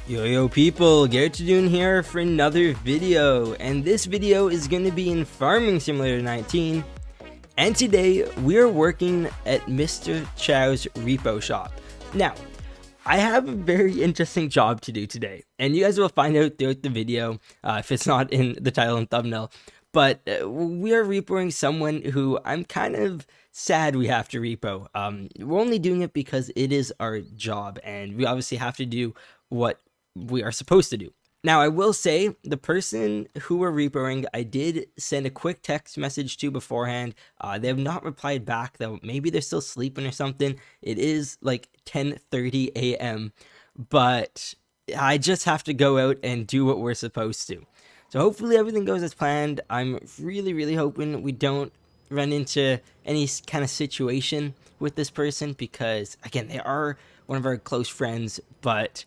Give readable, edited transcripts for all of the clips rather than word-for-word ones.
Yo people, Garrett here for another video, and this video is going to be in Farming Simulator 19, and today we're working at Mr. Chow's Repo shop. Now, I have a very interesting job to do today, and you guys will find out throughout the video if it's not in the title and thumbnail, but we are repoing someone who I'm kind of sad we have to repo. We're only doing it because it is our job, and we obviously have to do what we are supposed to do. Now, I will say the person who we're repoing, I did send a quick text message to beforehand. They have not replied back though. Maybe they're still sleeping or something. It is like 10:30 a.m. but I just have to go out and do what we're supposed to. So hopefully everything goes as planned. I'm really hoping we don't run into any kind of situation with this person because, again, they are one of our close friends, but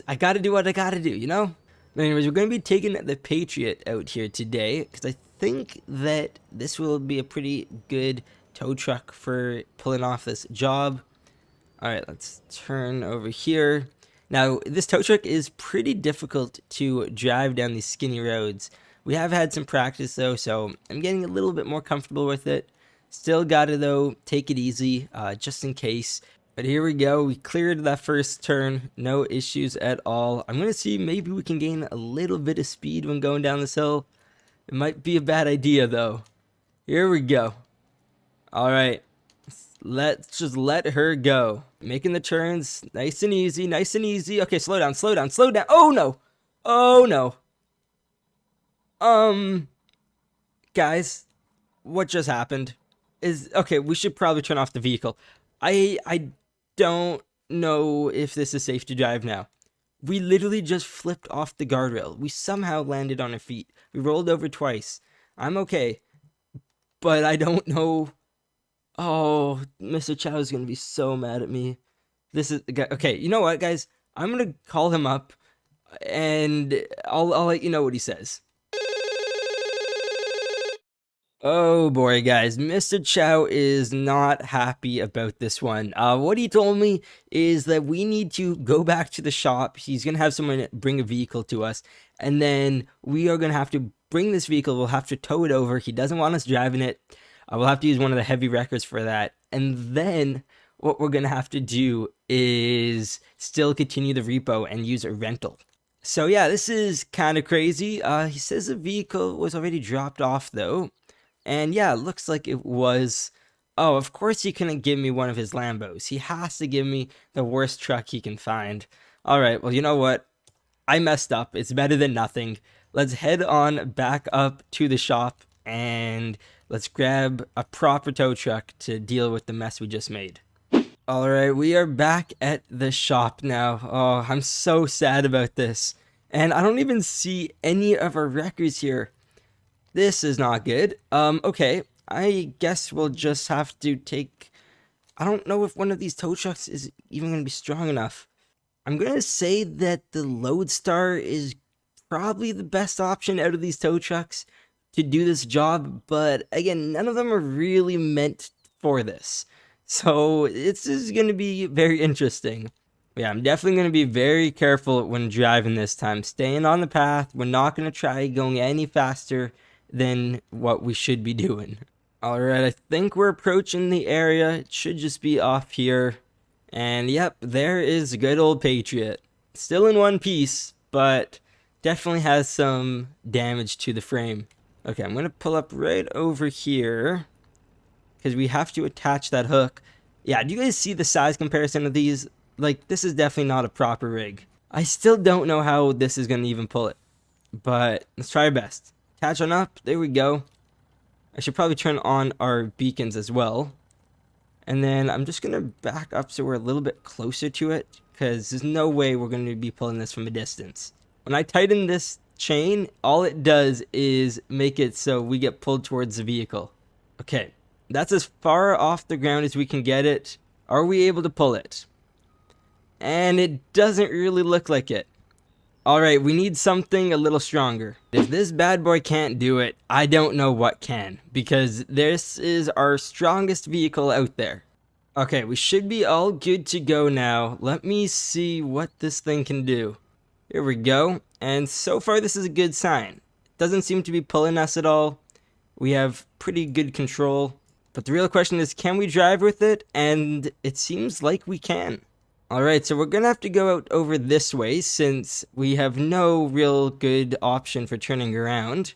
I gotta do what I gotta do, you know? But anyways, we're gonna be taking the Patriot out here today because I think that this will be a pretty good tow truck for pulling off this job. Alright, let's turn over here. Now, this tow truck is pretty difficult to drive down these skinny roads. We have had some practice though, so I'm getting a little bit more comfortable with it. Still gotta though take it easy, just in case. But here we go, we cleared that first turn, no issues at all. I'm going to see maybe we can gain a little bit of speed when going down this hill. It might be a bad idea though. Here we go. Alright, let's just let her go. Making the turns nice and easy, nice and easy. Okay, slow down. Oh no! Oh no! Guys, what just happened? Okay, we should probably turn off the vehicle. I don't know if this is safe to drive now. We literally just flipped off the guardrail. We somehow landed on our feet. We rolled over twice. I'm okay, but I don't know. Oh, Mr. Chow is gonna be so mad at me. This is okay. You know what, guys? I'm gonna call him up, and I'll let you know what he says. Oh boy, guys, Mr. Chow is not happy about this one. What he told me is that we need to go back to the shop. He's going to have someone bring a vehicle to us, and then we are going to have to bring this vehicle. We'll have to tow it over. He doesn't want us driving it. We'll have to use one of the heavy wreckers for that. And then what we're going to have to do is still continue the repo and use a rental. So yeah, this is kind of crazy. He says the vehicle was already dropped off though. And yeah, it looks like it was. Oh, of course he couldn't give me one of his Lambos. He has to give me the worst truck he can find. Alright, well, you know what? I messed up. It's better than nothing. Let's head on back up to the shop and let's grab a proper tow truck to deal with the mess we just made. Alright, we are back at the shop now. Oh, I'm so sad about this. And I don't even see any of our wreckers here. This is not good. Okay, I guess we'll just have to take. I don't know if one of these tow trucks is even going to be strong enough. I'm going to say that the Lodestar is probably the best option out of these tow trucks to do this job, but again, none of them are really meant for this. So this is going to be very interesting. Yeah, I'm definitely going to be very careful when driving this time. Staying on the path. We're not going to try going any faster than what we should be doing. Alright, I think we're approaching the area. It should just be off here. And yep, there is a good old Patriot. Still in one piece, but definitely has some damage to the frame. Okay, I'm going to pull up right over here because we have to attach that hook. Yeah, do you guys see the size comparison of these? Like, this is definitely not a proper rig. I still don't know how this is going to even pull it, but let's try our best. Attach on up, there we go. I should probably turn on our beacons as well. And then I'm just going to back up so we're a little bit closer to it, because there's no way we're going to be pulling this from a distance. When I tighten this chain, all it does is make it so we get pulled towards the vehicle. Okay, that's as far off the ground as we can get it. Are we able to pull it? And it doesn't really look like it. Alright, we need something a little stronger. If this bad boy can't do it, I don't know what can. Because this is our strongest vehicle out there. Okay, we should be all good to go now. Let me see what this thing can do. Here we go. And so far, this is a good sign. It doesn't seem to be pulling us at all. We have pretty good control. But the real question is, can we drive with it? And it seems like we can. Alright, so we're gonna have to go out over this way since we have no real good option for turning around.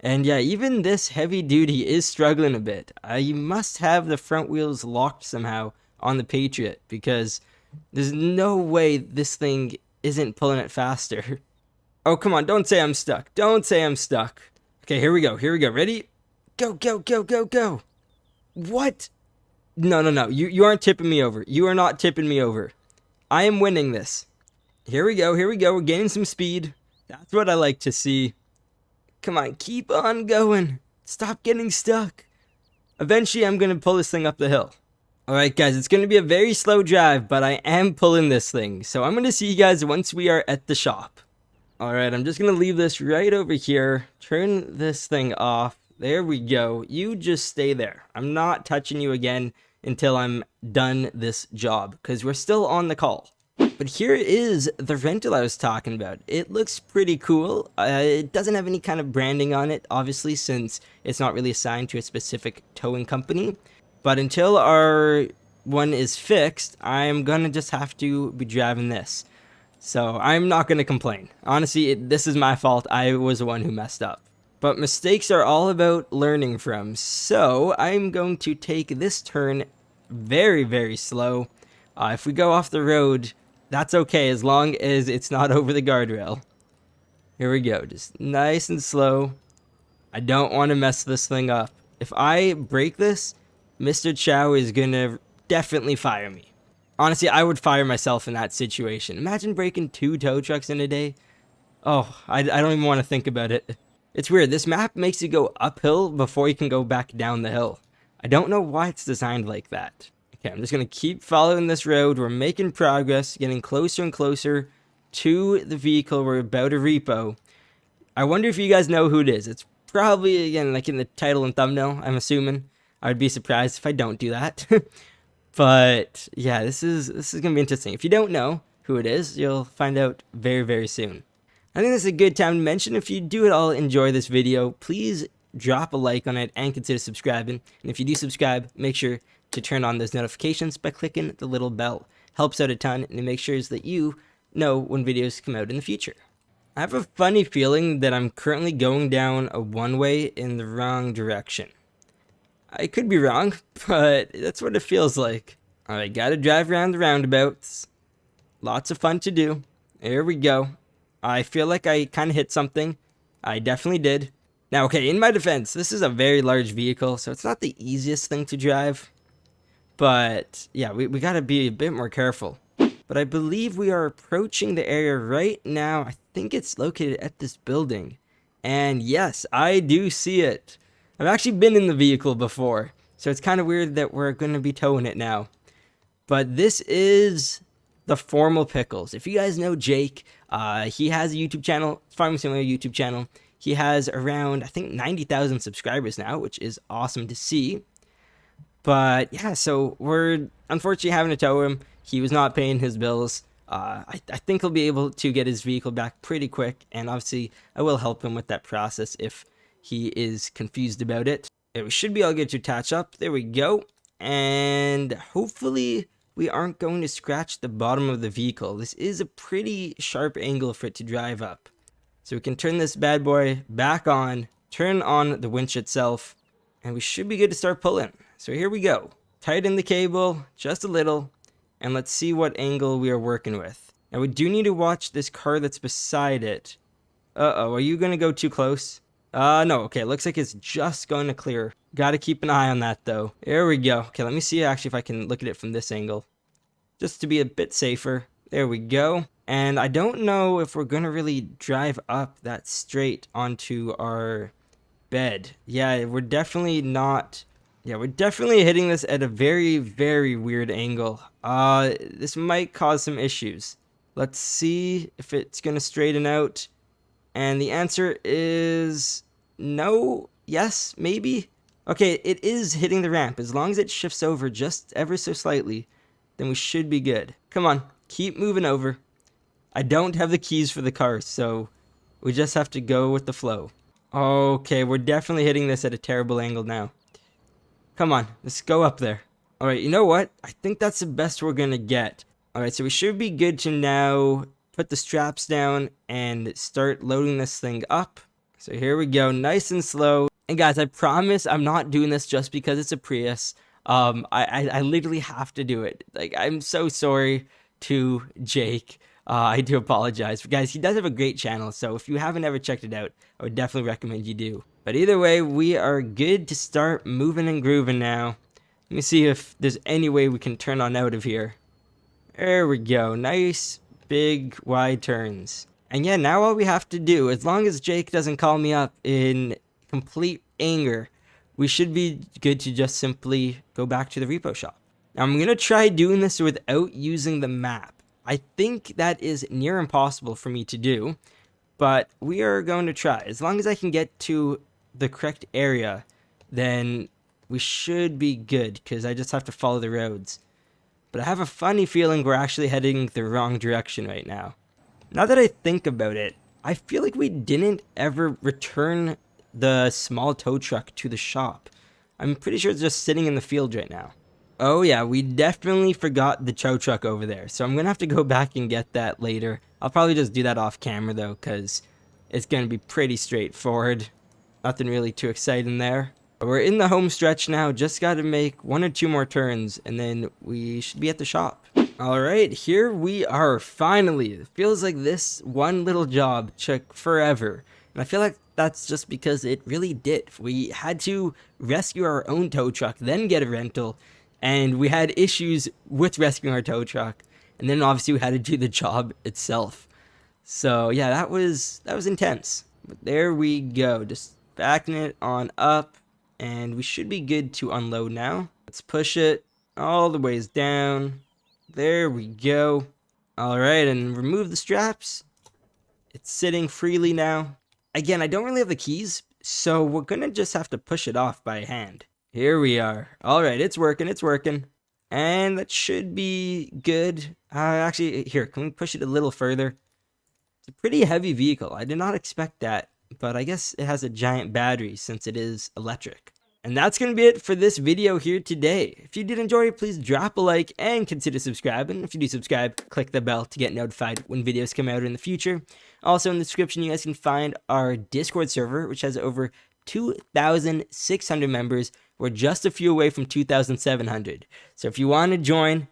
And yeah, even this heavy duty is struggling a bit. You must have the front wheels locked somehow on the Patriot because there's no way this thing isn't pulling it faster. Oh, come on, don't say I'm stuck. Don't say I'm stuck. Okay, here we go. Here we go. Ready? Go, go, go, go, go. What? No, no, no. You aren't tipping me over. You are not tipping me over. I am winning this. Here we go. Here we go. We're gaining some speed. That's what I like to see. Come on, keep on going. Stop getting stuck. Eventually, I'm going to pull this thing up the hill. Alright guys, it's going to be a very slow drive, but I am pulling this thing. So I'm going to see you guys once we are at the shop. Alright, I'm just going to leave this right over here. Turn this thing off. There we go. You just stay there. I'm not touching you again until I'm done this job, because we're still on the call. But here is the rental I was talking about. It looks pretty cool. It doesn't have any kind of branding on it, obviously, since it's not really assigned to a specific towing company. But until our one is fixed, I'm gonna just have to be driving this. So I'm not gonna complain. Honestly, this is my fault. I was the one who messed up. But mistakes are all about learning from. So I'm going to take this turn very, very slow. If we go off the road, that's okay as long as it's not over the guardrail. Here we go, just nice and slow. I don't want to mess this thing up. If I break this, Mr. Chow is gonna definitely fire me. Honestly, I would fire myself in that situation. Imagine breaking 2 tow trucks in a day. Oh, I don't even want to think about it. It's weird, this map makes you go uphill before you can go back down the hill. I don't know why it's designed like that. Okay, I'm just gonna keep following this road. We're making progress, getting closer and closer to the vehicle we're about to repo. I wonder if you guys know who it is. It's probably, again, like in the title and thumbnail, I'm assuming. I would be surprised if I don't do that. But yeah, this is gonna be interesting. If you don't know who it is, you'll find out very, very soon. I think this is a good time to mention, if you do at all enjoy this video, please drop a like on it and consider subscribing. And if you do subscribe, make sure to turn on those notifications by clicking the little bell. Helps out a ton, and it makes sure that you know when videos come out in the future. I have a funny feeling that I'm currently going down a one-way in the wrong direction. I could be wrong, but that's what it feels like. Alright, gotta drive around the roundabouts. Lots of fun to do. There we go. I feel like I kind of hit something. I definitely did. Now, okay, in my defense, this is a very large vehicle, so it's not the easiest thing to drive. But, yeah, we gotta be a bit more careful. But I believe we are approaching the area right now. I think it's located at this building. And yes, I do see it. I've actually been in the vehicle before, so it's kind of weird that we're going to be towing it now. But this is the Formal Pickles. If you guys know Jake, he has a YouTube channel, Farming Simulator YouTube channel. He has around, I think, 90,000 subscribers now, which is awesome to see. But yeah, so we're unfortunately having to tow him. He was not paying his bills. I think he'll be able to get his vehicle back pretty quick, and obviously I will help him with that process if he is confused about it. We should be all good to attach up. There we go. And hopefully we aren't going to scratch the bottom of the vehicle. This is a pretty sharp angle for it to drive up. So we can turn this bad boy back on, turn on the winch itself, and we should be good to start pulling. So here we go. Tighten the cable just a little, and let's see what angle we are working with. Now we do need to watch this car that's beside it. Uh-oh, are you going to go too close? No, okay, looks like it's just going to clear. Gotta keep an eye on that, though. There we go. Okay, let me see actually if I can look at it from this angle, just to be a bit safer. There we go. And I don't know if we're gonna really drive up that straight onto our bed. Yeah, we're definitely not. Yeah, we're definitely hitting this at a very, very weird angle. This might cause some issues. Let's see if it's gonna straighten out. And the answer is no, yes, maybe. Okay, it is hitting the ramp. As long as it shifts over just ever so slightly, then we should be good. Come on, keep moving over. I don't have the keys for the car, so we just have to go with the flow. Okay, we're definitely hitting this at a terrible angle now. Come on, let's go up there. Alright, you know what? I think that's the best we're gonna get. Alright, so we should be good to now put the straps down and start loading this thing up. So here we go, nice and slow. And guys, I promise I'm not doing this just because it's a Prius. I literally have to do it. Like, I'm so sorry to Jake. I do apologize. But guys, he does have a great channel, so if you haven't ever checked it out, I would definitely recommend you do. But either way, we are good to start moving and grooving now. Let me see if there's any way we can turn on out of here. There we go. Nice, big, wide turns. And yeah, now all we have to do, as long as Jake doesn't call me up in complete anger, we should be good to just simply go back to the repo shop. Now I'm going to try doing this without using the map. I think that is near impossible for me to do, but we are going to try. As long as I can get to the correct area, then we should be good, because I just have to follow the roads. But I have a funny feeling we're actually heading the wrong direction right now. Now that I think about it, I feel like we didn't ever return the small tow truck to the shop. I'm pretty sure it's just sitting in the field right now. Oh yeah, we definitely forgot the tow truck over there, so I'm gonna have to go back and get that later. I'll probably just do that off camera though, because it's gonna be pretty straightforward. Nothing really too exciting there. But we're in the home stretch now, just gotta make 1 or 2 more turns, and then we should be at the shop. Alright, here we are, finally. It feels like this one little job took forever. And I feel like that's just because it really did. We had to rescue our own tow truck, then get a rental, and we had issues with rescuing our tow truck, and then obviously we had to do the job itself. So yeah, that was intense. But there we go, just backing it on up, and we should be good to unload now. Let's push it all the ways down. There we go. Alright, and remove the straps. It's sitting freely now. Again, I don't really have the keys, so we're gonna just have to push it off by hand. Here we are. Alright, it's working, it's working. And that should be good. Actually, here, can we push it a little further? It's a pretty heavy vehicle. I did not expect that, but I guess it has a giant battery since it is electric. And that's going to be it for this video here today. If you did enjoy it, please drop a like and consider subscribing. If you do subscribe, click the bell to get notified when videos come out in the future. Also in the description, you guys can find our Discord server, which has over 2,600 members. We're just a few away from 2,700. So if you want to join,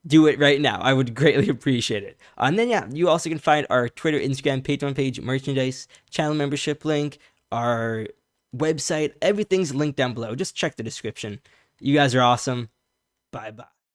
do it right now. I would greatly appreciate it. And then yeah, you also can find our Twitter, Instagram, Patreon page, merchandise, channel membership link, our website. Everything's linked down below. Just check the description. You guys are awesome. Bye bye.